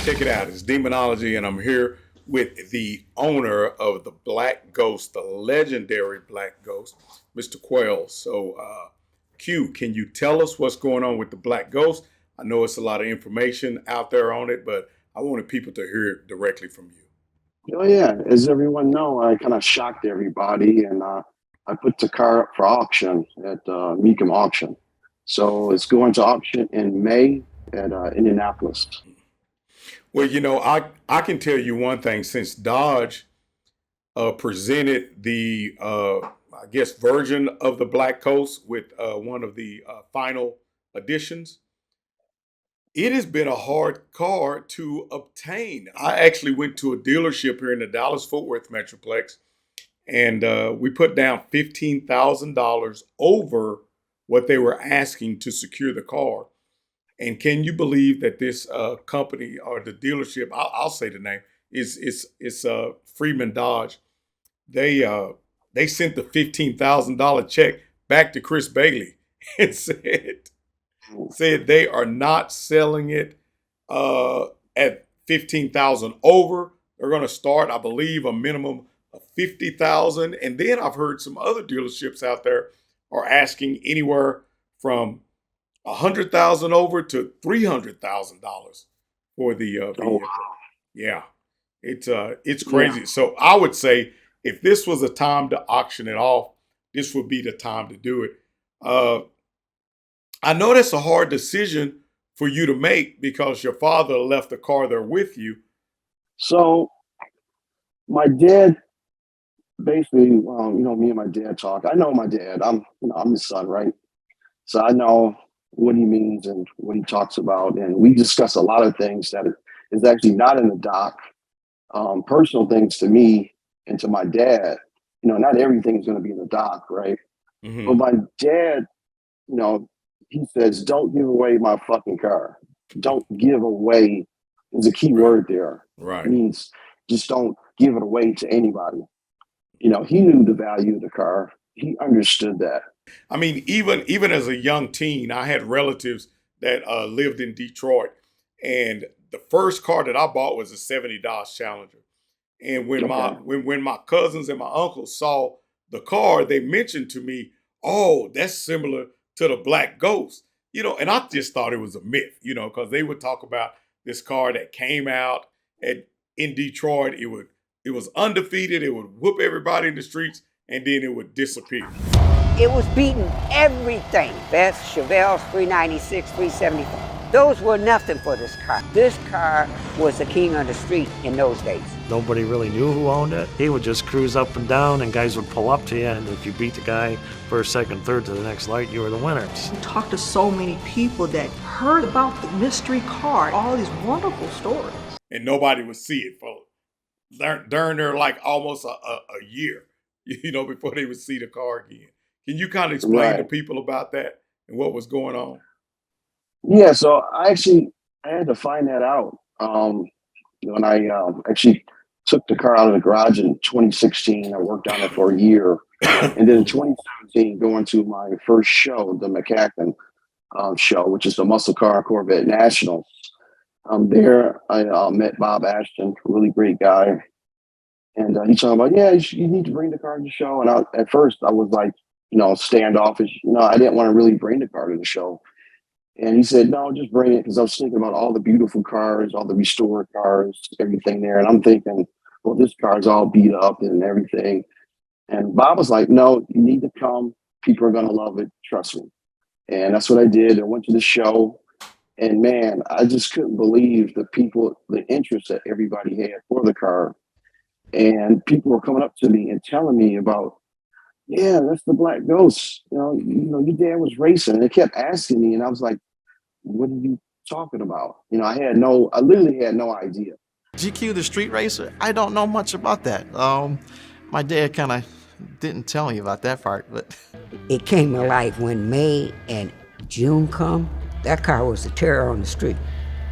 Check it out. It's Demonology, and I'm here with the owner of the Black Ghost, the legendary Black Ghost, Mr. Qualls. So, Q, can you tell us what's going on with the Black Ghost? I know it's a lot of information out there on it, but I wanted people to hear it directly from you. Oh yeah, as everyone know, I kind of shocked everybody, and I put the car up for auction at Mecum Auction. So it's going to auction in May at Indianapolis. Well, I can tell you one thing. Since Dodge presented the, I guess, version of the Black Ghost with one of the final editions, it has been a hard car to obtain. I actually went to a dealership here in the Dallas-Fort Worth Metroplex, and we put down $15,000 over what they were asking to secure the car. And can you believe that this company or the dealership, I'll say the name, is Freeman Dodge. They sent the $15,000 check back to Chris Baily and said they are not selling it at $15,000 over. They're going to start, I believe, a minimum of $50,000. And then I've heard some other dealerships out there are asking anywhere from $100,000 over to $300,000 for the vehicle. Yeah, it's crazy. Yeah. So I would say if this was a time to auction it off, this would be the time to do it. I know that's a hard decision for you to make because your father left the car there with you. So my dad, basically, me and my dad talk. I know my dad. I'm his son, right? So I know what he means and what he talks about. And we discuss a lot of things that is actually not in the doc, personal things to me and to my dad. Not everything is going to be in the doc, right? Mm-hmm. But my dad, he says, don't give away my fucking car. Don't give away is a key word there. Right. It means just don't give it away to anybody. He knew the value of the car. He understood that. I mean, even as a young teen, I had relatives that lived in Detroit, and the first car that I bought was a '70 Dodge Challenger. And when my cousins and my uncles saw the car, they mentioned to me, "Oh, that's similar to the Black Ghost," And I just thought it was a myth, because they would talk about this car that came out in Detroit. It was undefeated. It would whoop everybody in the streets, and then it would disappear. It was beating everything. Best Chevelles, 396, 374. Those were nothing for this car. This car was the king on the street in those days. Nobody really knew who owned it. He would just cruise up and down, and guys would pull up to you, and if you beat the guy first, second, third to the next light, you were the winner. We talked to so many people that heard about the mystery car, all these wonderful stories. And nobody would see it for during their almost a year, before they would see the car again. Can you kind of explain to people about that and what was going on? Yeah, so I had to find that out. When I actually took the car out of the garage in 2016, I worked on it for a year. And then in 2017, going to my first show, the McCacken show, which is the Muscle Car Corvette Nationals. There I met Bob Ashton, a really great guy. And he talking about, you need to bring the car to the show. And at first I was like, standoffish. I didn't want to really bring the car to the show. And he said, no, just bring it. Because I was thinking about all the beautiful cars, all the restored cars, everything there. And I'm thinking, well, this car's all beat up and everything. And Bob was like, no, you need to come. People are going to love it. Trust me. And that's what I did. I went to the show. And man, I just couldn't believe the interest that everybody had for the car. And people were coming up to me and telling me about, yeah, that's the Black Ghost. Your dad was racing. And they kept asking me, and I was like, what are you talking about? I literally had no idea. GQ, the street racer, I don't know much about that. My dad kind of didn't tell me about that part, but it came alive when May and June come. That car was a terror on the street.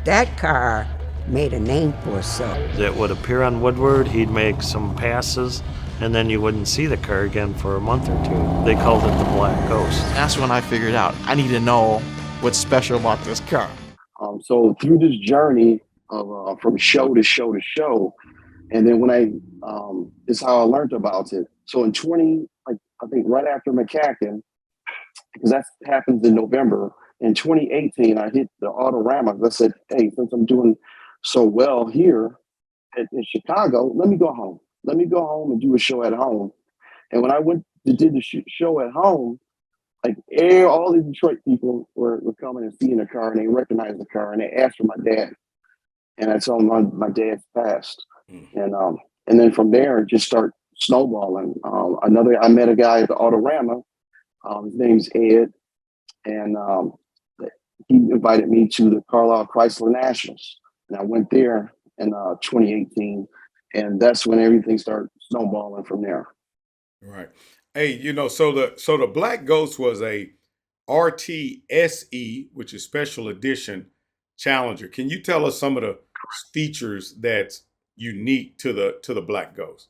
That car made a name for itself. It would appear on Woodward, he'd make some passes, and then you wouldn't see the car again for a month or two. They called it the Black Ghost. That's when I figured out I need to know what's special about this car. So through this journey, of from show to show to show. And then when it's how I learned about it. So in I think right after McCacken, because that happens in November, in 2018, I hit the Autorama. I said, hey, since I'm doing so well here in Chicago, let me go home. Let me go home and do a show at home. And when I went to did the show at home, like all the Detroit people were coming and seeing the car, and they recognized the car, and they asked for my dad. And I told them my dad's passed. And then from there, it just start snowballing. I met a guy at the Autorama. His name's Ed, and he invited me to the Carlisle Chrysler Nationals, and I went there in 2018, and that's when everything started snowballing from there. Right. Hey, so the Black Ghost was a RTSE, which is special edition Challenger. Can you tell us some of the features that's unique to the Black Ghost?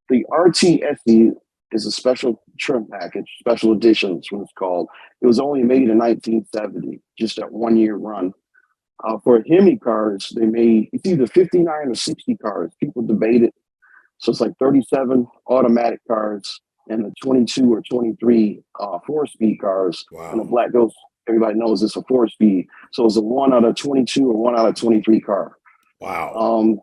The RTSE is a special trim package, special edition is what it's called. It was only made in 1970, just a 1 year run. For Hemi cars, they made it's either 59 or 60 cars. People debate it. So it's like 37 automatic cars and the 22 or 23 4-speed cars. Wow. And the Black Ghost, everybody knows it's a 4-speed. So it's a 1 out of 22 or 1 out of 23 car. Wow.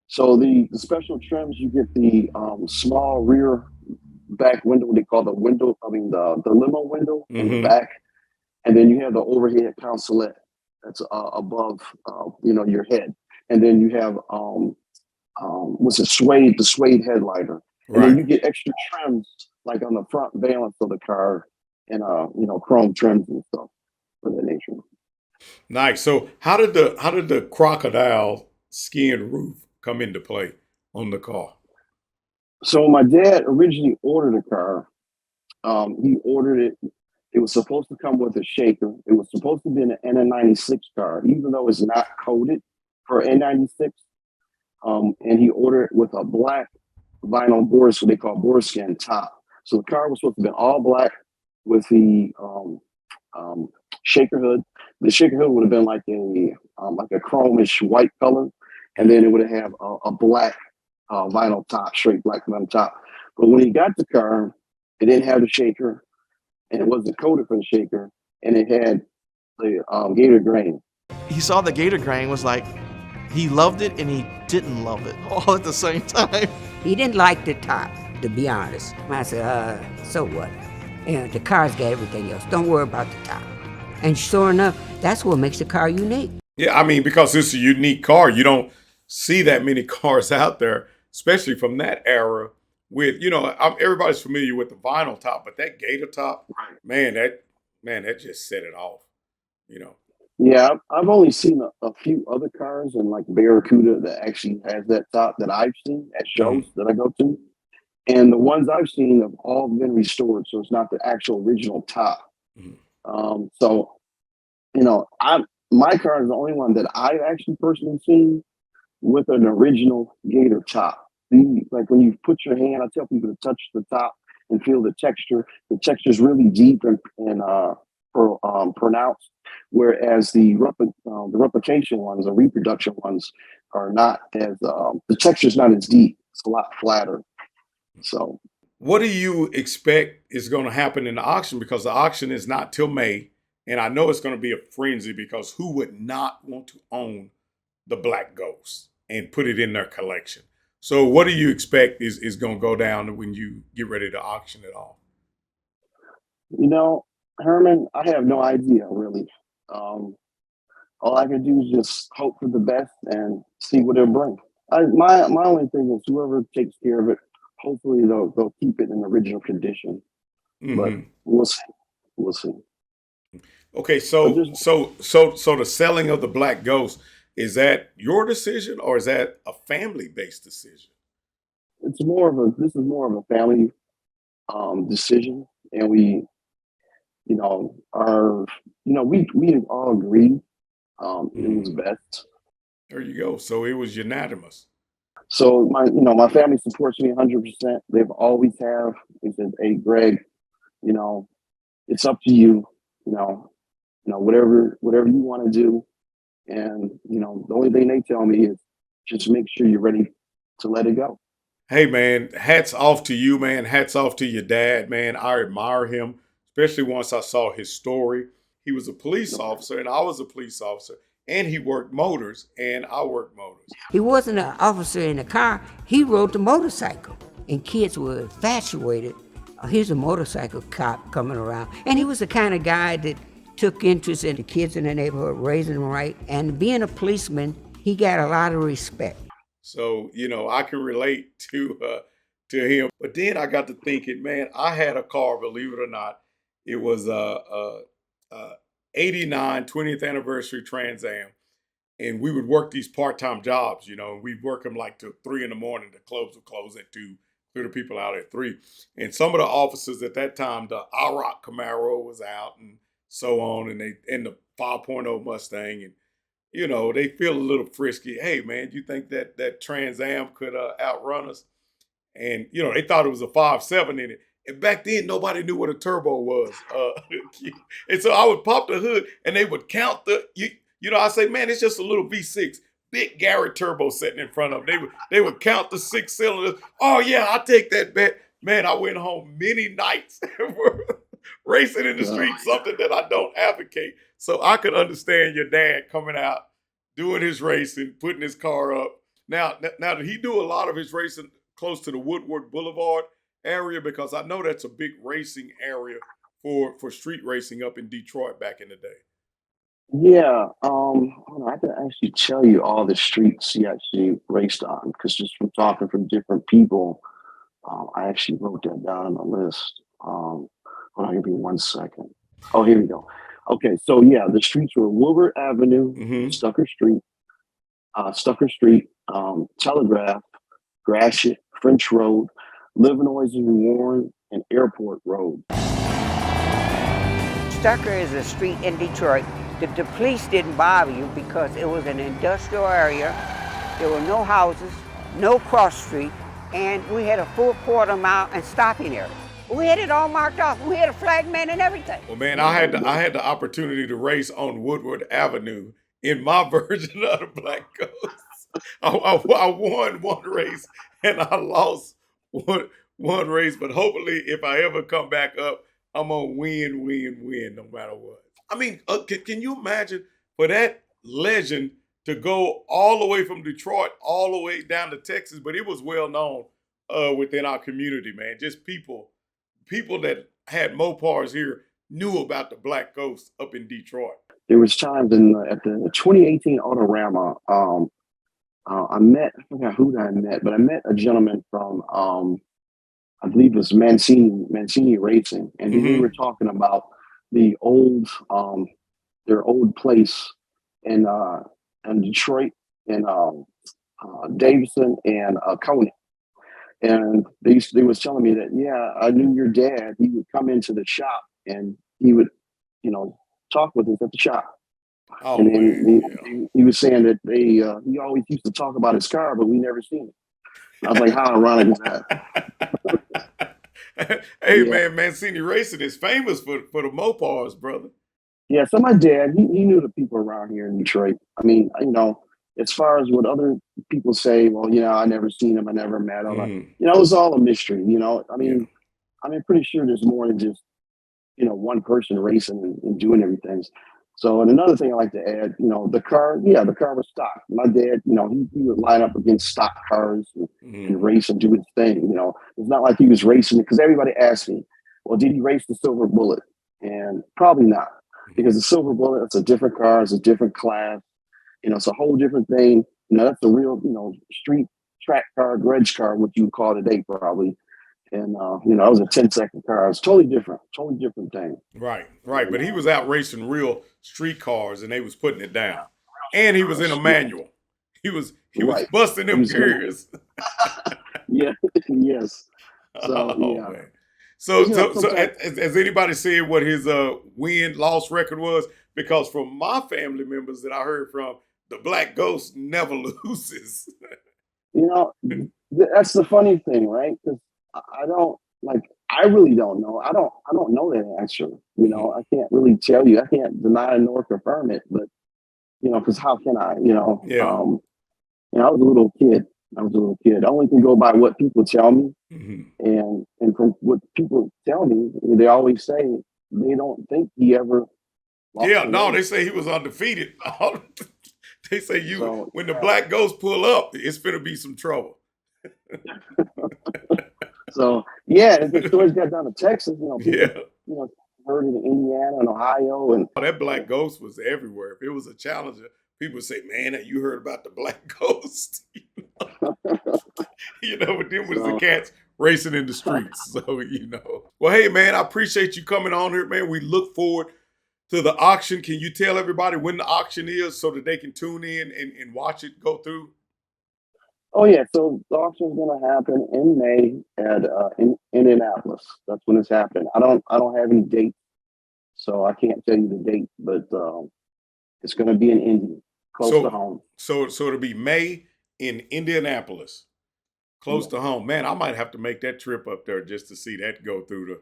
So the special trims, you get the small rear back window, they call the limo window in the back. And then you have the overhead consulate that's above, your head. And then you have the suede headliner. And then you get extra trims like on the front valance of the car and chrome trims and stuff of that nature. Nice. So how did the crocodile skin roof come into play on the car? So my dad originally ordered a car. He ordered it. It was supposed to come with a shaker. It was supposed to be an N96 car, even though it's not coded for N96. And he ordered it with a black vinyl board, what they call board skin top. So the car was supposed to be all black with the shaker hood. The shaker hood would have been like a chromish white color, and then it would have a black vinyl top, straight black vinyl top. But when he got the car, it didn't have the shaker, and it wasn't coated for the shaker, and it had the gator grain. He saw the gator grain, was like, he loved it and he didn't love it all at the same time. He didn't like the top, to be honest. I said, so what? The car's got everything else. Don't worry about the top. And sure enough, that's what makes the car unique. Yeah, I mean, because it's a unique car. You don't see that many cars out there, especially from that era with, everybody's familiar with the vinyl top, but that gator top, man, that just set it off, Yeah, I've only seen a few other cars and like Barracuda that actually has that top that I've seen at shows that I go to. And the ones I've seen have all been restored, so it's not the actual original top. So, my car is the only one that I've actually personally seen with an original gator top. Like when you put your hand, I tell people to touch the top and feel the texture. The texture is really deep and pronounced, whereas the replication ones, the reproduction ones, are not as the texture is not as deep. It's a lot flatter. So, what do you expect is going to happen in the auction? Because the auction is not till May, and I know it's going to be a frenzy because who would not want to own the Black Ghost and put it in their collection? So what do you expect is going to go down when you get ready to auction it off? Herman, I have no idea really. All I can do is just hope for the best and see what it'll bring. My only thing is whoever takes care of it, hopefully they'll keep it in original condition. But we'll see. We'll see. Okay, so the selling of the Black Ghost, is that your decision or is that a family-based decision? This is more of a family decision, and we all agreed it was best. There you go. So it was unanimous. So my family supports me 100%. They've always have. They said, "Hey, Greg, it's up to you. Whatever you want to do, And, the only thing they tell me is just make sure you're ready to let it go. Hey man, hats off to you, man. Hats off to your dad, man. I admire him, especially once I saw his story. He was a police officer, and I was a police officer, and he worked motors, and I worked motors. He wasn't an officer in the car, he rode the motorcycle. And kids were infatuated. Here's a motorcycle cop coming around. And he was the kind of guy that took interest in the kids in the neighborhood, raising them right. And being a policeman, he got a lot of respect. So, I can relate to him. But then I got to thinking, man, I had a car, believe it or not. It was a 89 20th anniversary Trans Am. And we would work these part-time jobs, and we'd work them like till 3 in the morning. The clubs would close at 2, clear the people out at 3. And some of the officers at that time, the IROC Camaro was out and so on, and the 5.0 Mustang, and they feel a little frisky. Hey, man, you think that Trans Am could outrun us? And, they thought it was a 5.7 in it. And back then, nobody knew what a turbo was. And so I would pop the hood, and they would count I say, man, it's just a little V6, big Garrett turbo sitting in front of them. They would count the 6 cylinders. Oh, yeah, I'll take that bet. Man, I went home many nights racing in the street, something that I don't advocate. So I could understand your dad coming out, doing his racing, putting his car up. Now, did he do a lot of his racing close to the Woodward Boulevard area? Because I know that's a big racing area for street racing up in Detroit back in the day. Yeah, hold on, I can actually tell you all the streets he actually raced on, because just from talking from different people, I actually wrote that down on the list. Hold on, give me 1 second. Oh, here we go. Okay, so yeah, the streets were Wilbur Avenue, Stucker Street, Telegraph, Gratiot, French Road, Livernois and Warren, and Airport Road. Stucker is a street in Detroit. The police didn't bother you because it was an industrial area. There were no houses, no cross street, and we had a full quarter-mile and stopping area. We had it all marked off. We had a flag man and everything. Well, man, I had the opportunity to race on Woodward Avenue in my version of the Black Ghost. I won one race and I lost one race, but hopefully, if I ever come back up, I'm gonna win, no matter what. I mean, can you imagine for that legend to go all the way from Detroit all the way down to Texas? But it was well known within our community, man. Just people that had Mopars here knew about the Black Ghost up in Detroit. There was times at the 2018 Autorama, I forgot who I met, but I met a gentleman from, I believe it was Mancini Racing, and we were talking about the old, their old place in Detroit, and Davidson and Coney. And they was telling me that, yeah, I knew your dad. He would come into the shop and he would, talk with us at the shop. Oh, and then man, he was saying that he always used to talk about his car, but we never seen it. And I was like, how ironic is that? Hey, man, Mancini Racing is famous for the Mopars, brother. Yeah, so my dad, he knew the people around here in Detroit. I mean, as far as what other people say, well, I never seen him, I never met him. It was all a mystery. I'm pretty sure there's more than just one person racing and doing everything. So, and another thing I like to add, the car was stock. My dad, he would line up against stock cars and race and do his thing. It's not like he was racing, because everybody asked me, well, did he race the Silver Bullet? And probably not, because the Silver Bullet, it's a different car, it's a different class. It's a whole different thing. That's a real, street track car, grudge car, what you would call today, probably. And, it was a 10-second car. It's totally different thing. Right. But he was out racing real street cars, and they was putting it down. And he was in a manual. He was busting them gears. Yeah. Yes. So, yeah. Man. So has anybody said what his win-loss record was? Because from my family members that I heard from, the Black Ghost never loses. That's the funny thing, right? Because I really don't know. I don't know that answer. I can't really tell you. I can't deny nor confirm it. But because how can I, Yeah. I was a little kid. I only can go by what people tell me. Hmm. And from what people tell me, they always say they don't think he ever lost Yeah, a no, race. they say he was undefeated. They say So, when the Black Ghost pull up, it's finna be some trouble. so yeah, and the stories got down to Texas. People, Yeah. heard it in Indiana and Ohio, and That Black Ghost was everywhere. If it was a challenger, people would say, "Man, have you heard about the Black Ghost?" But then was the so cats racing in the streets. So, Well, hey, man, I appreciate you coming on here, man. We look forward to the auction. Can you tell everybody when the auction is so that they can tune in and watch it go through? oh yeah, so the auction's going to happen in May at in Indianapolis. That's when it's happening. I don't have any date, so I can't tell you the date, but it's going to be in Indy, close to home. So it'll be May in Indianapolis, close to home. Man, I might have to make that trip up there just to see that go through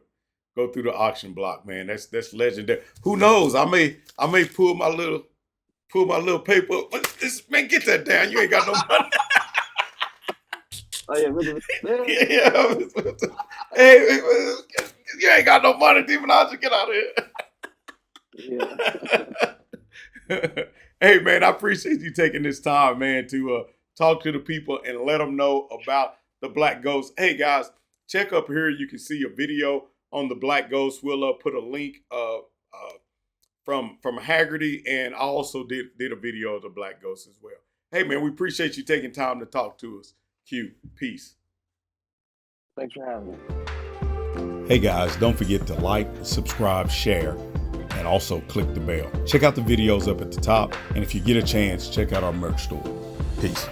the auction block, man. That's legendary. Who knows? I may pull my little paper. Man, get that down. You ain't got no money. Oh yeah, Yeah. Hey, you ain't got no money, Demonology. Get out of here. Hey, man, I appreciate you taking this time, man, to talk to the people and let them know about the Black Ghost. Hey, guys, check up here. You can see a video on the Black Ghost. We'll put a link from Haggerty, and I also did a video of the Black Ghost as well. Hey, man, we appreciate you taking time to talk to us. Q, peace. Thanks for having me. Hey guys, don't forget to like, subscribe, share, and also click the bell. Check out the videos up at the top, and if you get a chance, check out our merch store. Peace.